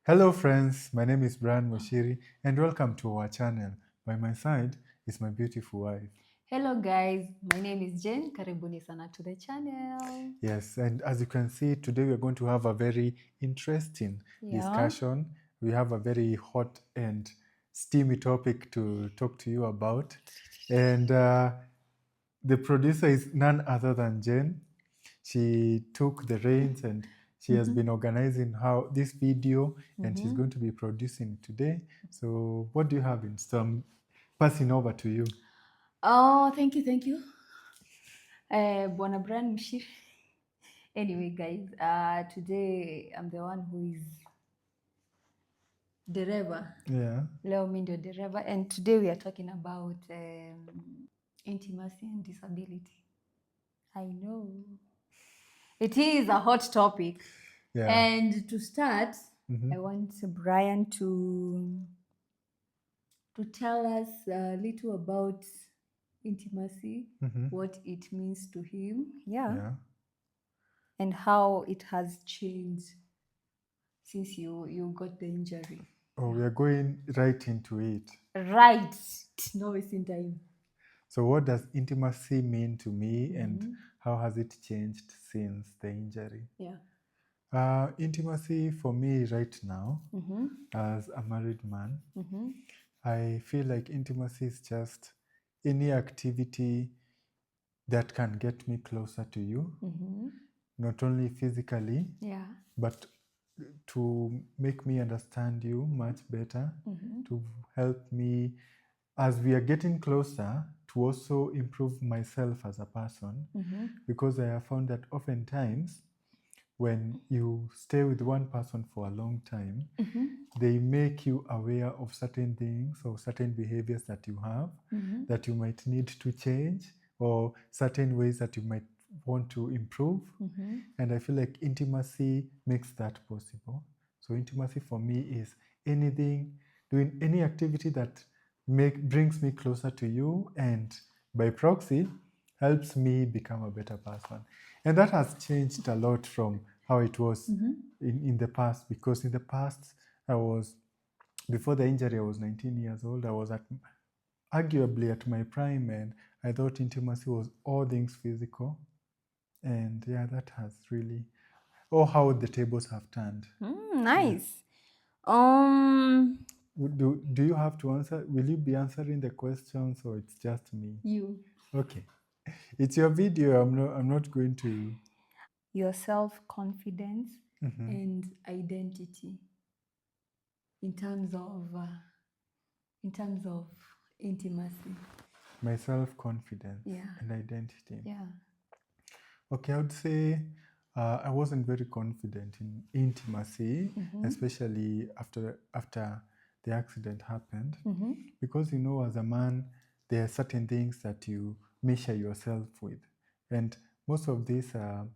Hello friends, my name is Brian Moshiri and welcome to our channel. By my side is my beautiful wife. Hello guys, my name is Jen. Karibuni sana to the channel. Yes, and as you can see, today we're going to have a very interesting discussion. We have a very hot and steamy topic to talk to you about. And the producer is none other than Jen. She took the reins and she has been organizing how this video and she's going to be producing today. So what do you have in store? I'm passing over to you. Oh, thank you. Bwana Brian Mshiri. Anyway, guys, today I'm the one who is dereva. Yeah. Leo mi ndio dereva, and today we are talking about intimacy and disability. I know it is a hot topic. Yeah. And to start, I want Brian to tell us a little about intimacy, what it means to him, Yeah. and how it has changed since you got the injury. Oh, we are going right into it. Right, no wasting time. So what does intimacy mean to me and how has it changed since the injury? Yeah. Intimacy for me right now, as a married man, I feel like intimacy is just any activity that can get me closer to you, not only physically, Yeah. but to make me understand you much better, to help me as we are getting closer to also improve myself as a person, because I have found that oftentimes when you stay with one person for a long time, they make you aware of certain things or certain behaviors that you have that you might need to change, or certain ways that you might want to improve. And I feel like intimacy makes that possible. So intimacy for me is anything, doing any activity that brings me closer to you, and by proxy helps me become a better person. And that has changed a lot from how it was in the past, because in the past before the injury, I was 19 years old. I was arguably at my prime, and I thought intimacy was all things physical. And yeah, that has really, how the tables have turned. Nice. Do you have to answer? Will you be answering the questions or it's just me? You. Okay. It's your video. I'm not going to. Your self-confidence and identity in terms of intimacy. My self-confidence and identity. Okay, I would say I wasn't very confident in intimacy, especially after the accident happened, because as a man, there are certain things that you measure yourself with, and most of these are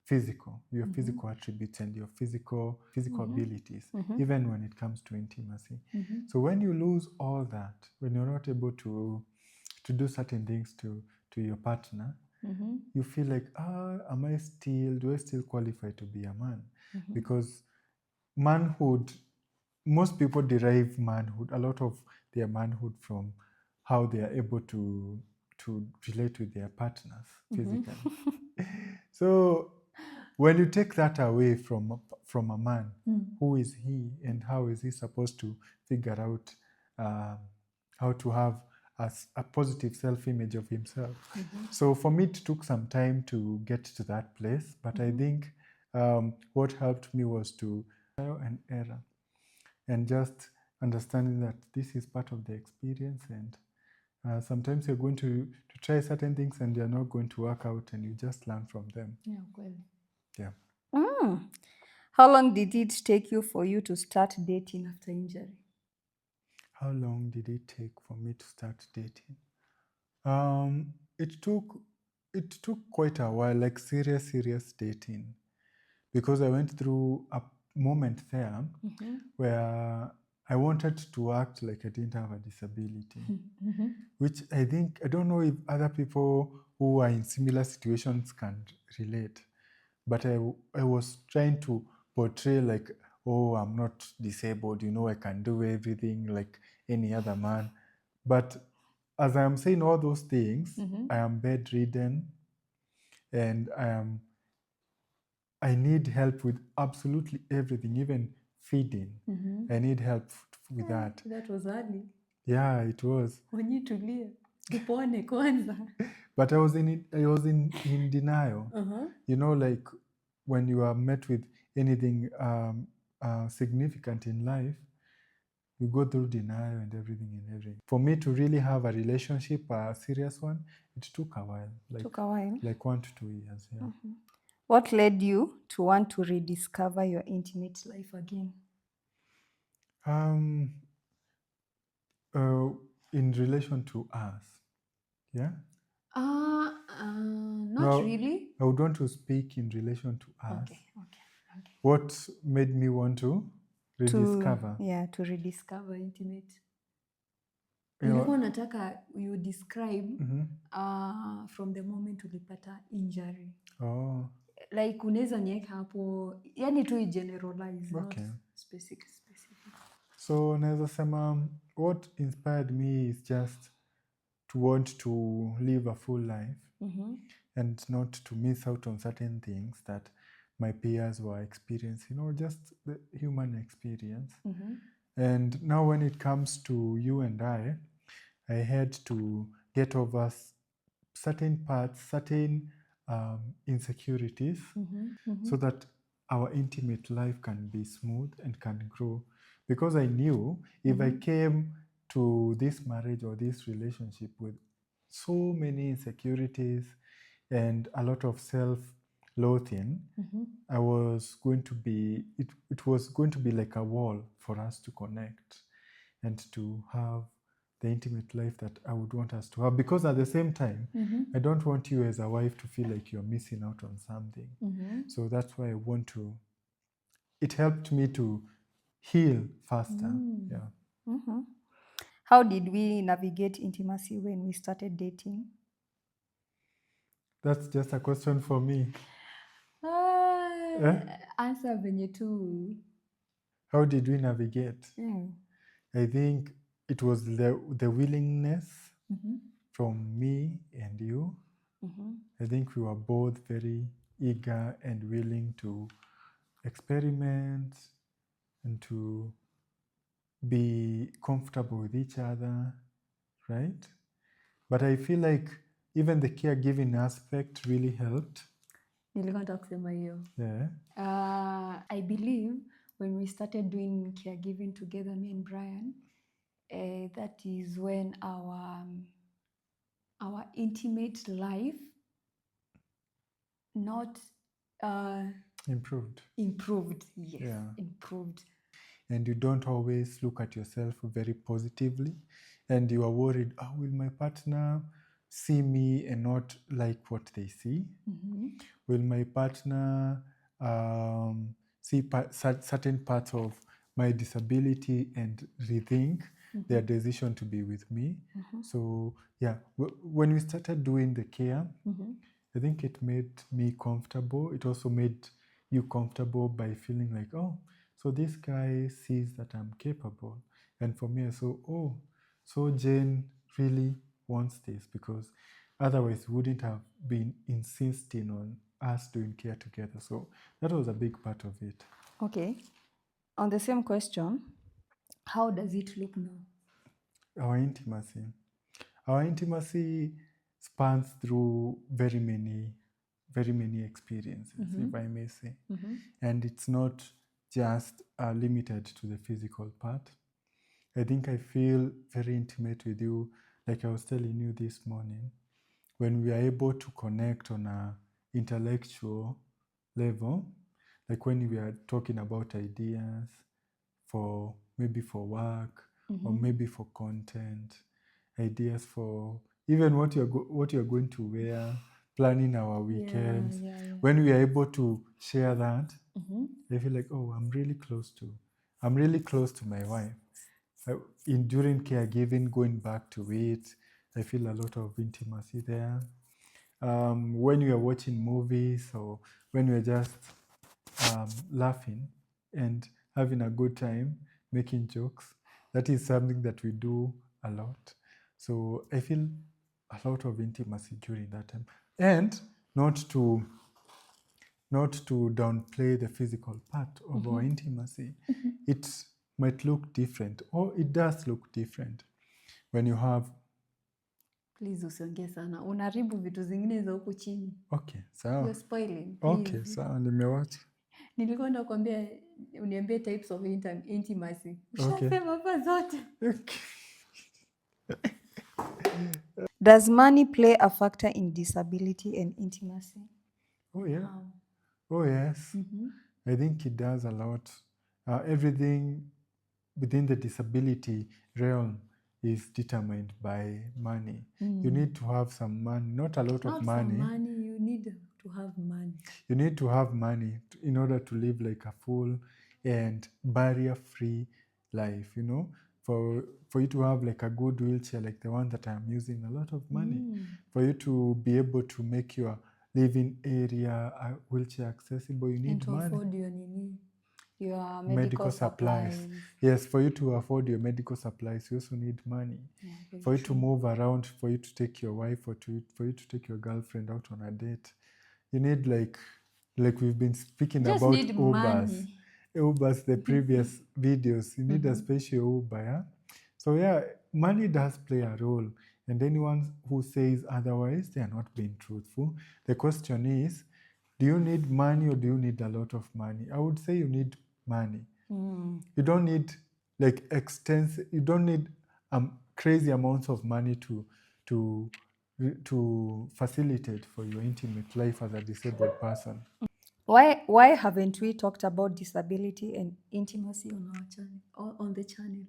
physical, your physical attributes and your physical abilities, even when it comes to intimacy. So when you lose all that, when you're not able to do certain things to your partner, you feel like, do I still qualify to be a man? Because manhood, most people derive manhood, a lot of their manhood, from how they are able to relate with their partners physically. So when you take that away from a man, who is he and how is he supposed to figure out how to have a positive self-image of himself? So for me, it took some time to get to that place, but I think what helped me was to trial and error, and just understanding that this is part of the experience, and sometimes you're going to try certain things and they're not going to work out, and you just learn from them. Yeah, kweli. Yeah. How long did it take you for you to start dating after injury? How long did it take for me to start dating? It took quite a while, like serious dating, because I went through a moment there where I wanted to act like I didn't have a disability, which I don't know if other people who are in similar situations can relate, but I was trying to portray like, oh, I'm not disabled, I can do everything like any other man. But as I am saying all those things, I am bedridden and I need help with absolutely everything, even feeding. I need help with that. That was early. Yeah, it was. Wanitulia. Upone kwanza. But I was in denial. Like when you are met with anything significant in life, you go through denial and everything. For me to really have a relationship, a serious one, it took a while. Like 1 to 2 years. Yeah. What led you to want to rediscover your intimate life again? In relation to us, yeah. Not really. I would want to speak in relation to us. Okay. What made me want to rediscover? To rediscover intimate. Nilikuwa nataka you describe from the moment ulipata injury. Oh. Like unaweza niweka hapo, yani tu generalize, okay. Not specific. So naweza sema what inspired me is just to want to live a full life and not to miss out on certain things that my peers were experiencing, just the human experience. And now when it comes to you and I had to get over certain parts, certain insecurities, so that our intimate life can be smooth and can grow. Because I knew if I came to this marriage or this relationship with so many insecurities and a lot of self-loathing, I was going to be, it was going to be like a wall for us to connect and to have the intimate life that I would want us to have. Because at the same time, I don't want you as a wife to feel like you're missing out on something. So that's why I want to, it helped me to heal faster. Yeah. How did we navigate intimacy when we started dating? That's just a question for me. Answer venye tu. How did we navigate? I think it was the willingness from me and you. I think we were both very eager and willing to experiment and to be comfortable with each other, right? But I feel like even the caregiving aspect really helped. Nilikuwa nataka kusema hiyo. Yeah. I believe when we started doing caregiving together, me and Brian, that is when our intimate life not improved. Yes. Yeah. Improved. And you don't always look at yourself very positively, and you are worried, will my partner see me and not like what they see? Will my partner see certain parts of my disability and rethink their decision to be with me? So yeah, when we started doing the care, I think it made me comfortable. It also made you comfortable by feeling like, so this guy sees that I'm capable. And for me, I saw, so Jane really wants this, because otherwise we wouldn't have been insisting on us doing care together. So that was a big part of it. Okay. On the same question, how does it look now? Our intimacy spans through very many experiences, if I may say. And it's not just limited to the physical part. I think I feel very intimate with you, like I was telling you this morning, when we are able to connect on an intellectual level, like when we are talking about ideas for maybe for work or maybe for content, ideas for even what you're going to wear, planning our weekends. When we are able to share that, I feel like, I'm really close to my wife. During caregiving, going back to it, I feel a lot of intimacy there. When we are watching movies or when we are just laughing and having a good time, making jokes. That is something that we do a lot. So I feel a lot of intimacy during that time. And not to downplay the physical part of our intimacy. It might look different, or it does look different when you have. Please usiongee sana, unaharibu vitu zingine za huku chini. Okay, sawa. You're spoiling. Okay, sawa, nimewacha. Nilikuwa nakwambia uniambie types of intimacy. Ushasema hapa zote. Okay. Does money play a factor in disability and intimacy? Oh yeah. Oh yes. I think it does a lot. Everything within the disability realm is determined by money. You need to have some money, not a lot of money. Not some money, you need to have money. You need to have money in order to live like a full and barrier-free life, you know. For you to have like a good wheelchair like the one that I'm using, a lot of money. For you to be able to make your living area wheelchair accessible, you need money. And to afford your medical supplies. Yes, for you to afford your medical supplies, you also need money. Yeah, for you to move around, for you to take your wife or for you to take your girlfriend out on a date, you need like we've been speaking just about need Ubers. Money. Ubers, the previous videos, you need a special Uber, yeah? So yeah, money does play a role. And anyone who says otherwise, they are not being truthful. The question is, do you need money or do you need a lot of money? I would say you need money. You don't need like extensive, you don't need crazy amounts of money to facilitate for your intimate life as a disabled person. Why haven't we talked about disability and intimacy on our channel or on the channel?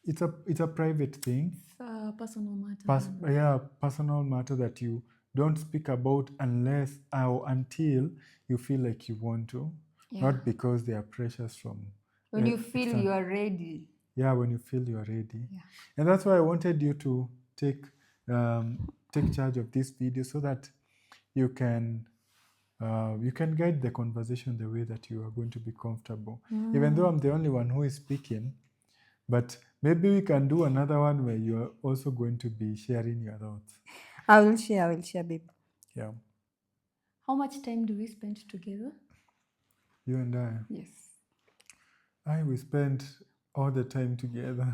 It's a private thing. It's a personal matter. Personal matter that you don't speak about unless or until you feel like you want to. Yeah. Not because they are pressures from. When you feel you are ready. Yeah, when you feel you are ready. Yeah. And that's why I wanted you to take charge of this video so that you can guide the conversation the way that you are going to be comfortable. Even though I'm the only one who is speaking, but maybe we can do another one where you are also going to be sharing your thoughts. I will share, babe. Yeah. How much time do we spend together? You and I? Yes. We spend all the time together.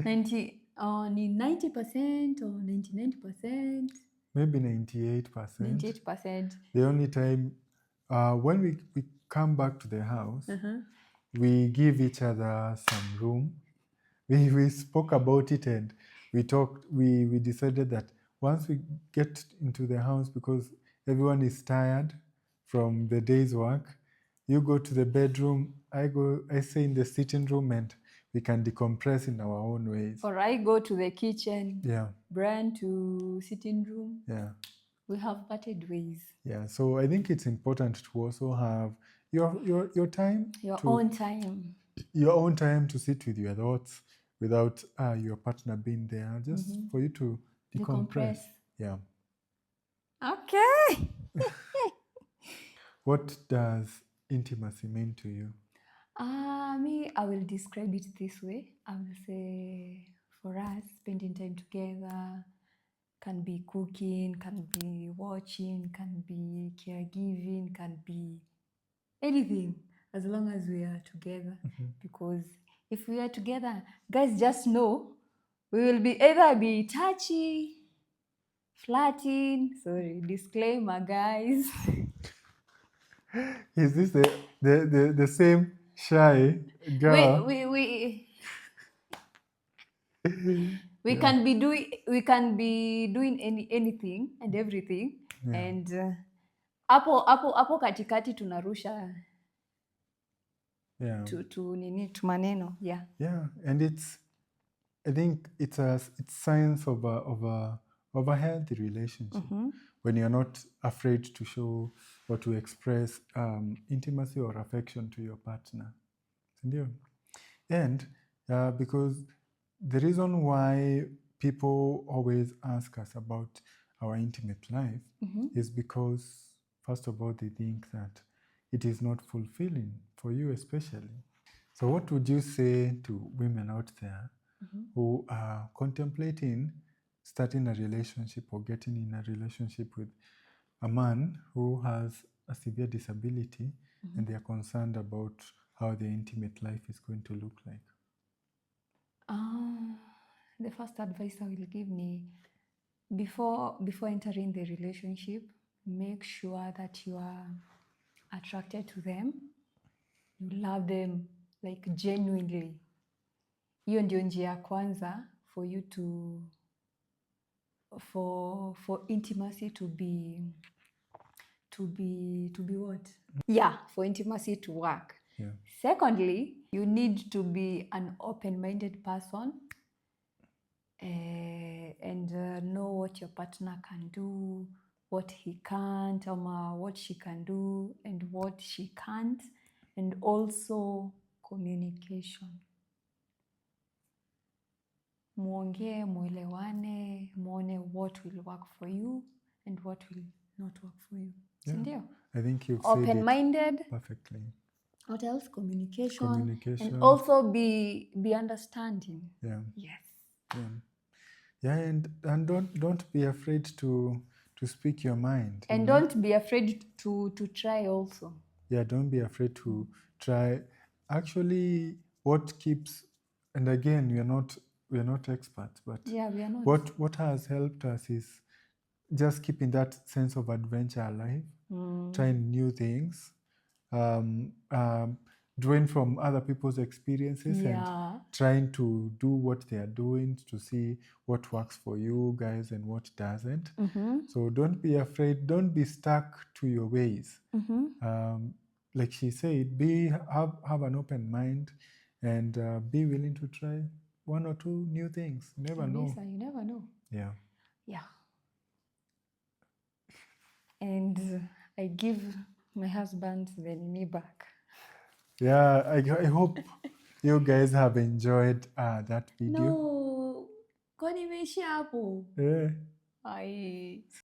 90% or 99%? Maybe 98%. 98%. The only time when we come back to the house, we give each other some room. We spoke about it and we talked. We decided that once we get into the house, because everyone is tired from the day's work, you go to the bedroom, I stay in the sitting room, and we can decompress in our own ways. Or I go to the kitchen. Yeah. Brian to sitting room. Yeah. We have parted ways. Yeah. So I think it's important to also have your time. Your own time. Your own time to sit with your thoughts without your partner being there, just for you to decompress. Yeah. Okay. What does intimacy mean to you? Me, I will describe it this way. I will say, for us, spending time together can be cooking, can be watching, can be caregiving, can be anything, as long as we are together. Because if we are together, guys, just know we will be either be touchy, flirting. Sorry, disclaimer, guys. Is this the same shy girl? We can be doing anything and everything. Yeah. And hapo katikati tunarusha tu maneno. Yeah. Yeah, and I think it's signs of a healthy relationship when you're not afraid to show or to express intimacy or affection to your partner. And because the reason why people always ask us about our intimate life is because, first of all, they think that it is not fulfilling for you especially. So what would you say to women out there who are contemplating starting a relationship or getting in a relationship with a man who has a severe disability and they are concerned about how their intimate life is going to look like? The first advice I will give me, before entering the relationship, make sure that you are attracted to them, you love them like genuinely. Hiyo ndio njia ya kwanza for you to for intimacy to be what? Yeah, for intimacy to work. Yeah. Secondly, you need to be an open-minded person and know what your partner can do, what he can't, what she can do and what she can't, and also communication. Muongee, muelewane, muone what will work for you and what will not work for you. Yeah. Sindio? I think you've open-minded, said it perfectly. What else? Communication. Communication. And also be understanding. Yeah. Yes. Yeah, and don't be afraid to speak your mind. And don't be afraid to try also. Yeah, don't be afraid to try. Actually, what keeps, and again, we are not experts, but yeah, we are not. What has helped us is just keeping that sense of adventure alive, trying new things, drawing from other people's experiences and trying to do what they are doing to see what works for you guys and what doesn't. So don't be afraid. Don't be stuck to your ways. Like she said, have an open mind and be willing to try one or two new things. You never know. You never know. Yeah. Yeah. And I give my husband the Nini back. Yeah, I hope you guys have enjoyed that video. No, kwani imeishia hapo? Yeah. Ai.